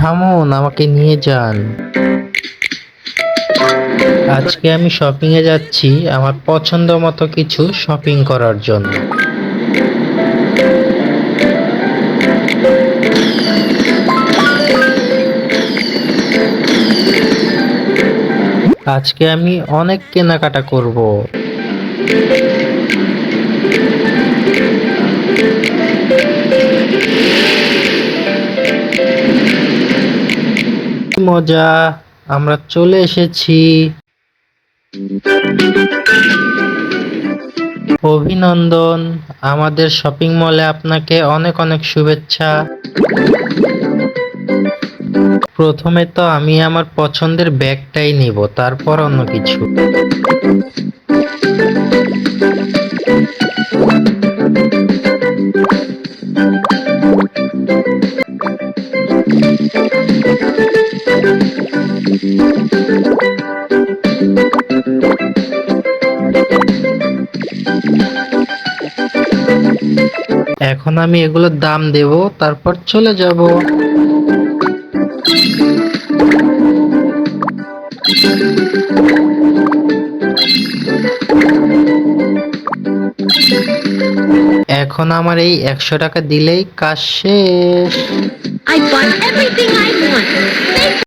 থামুন, আমাকে নিয়ে যান। আজকে আমি শপিং এ যাচ্ছি আমার পছন্দ মতো কিছু শপিং করার জন্য। আজকে আমি অনেক কেনাকাটা করব। কি মজা, আমরা চলে এসেছি। অভিনন্দন, আমাদের শপিং মলে আপনাকে অনেক অনেক শুভেচ্ছা। প্রথমে তো আমি আমার পছন্দের ব্যাগটাই নিব, তারপর অন্য কিছু। এখন আমি এগুলোর দাম দেব, তারপর চলে যাব। এখন আমার এই 100 টাকা দিলেই কাজ শেষ। I bought everything I want.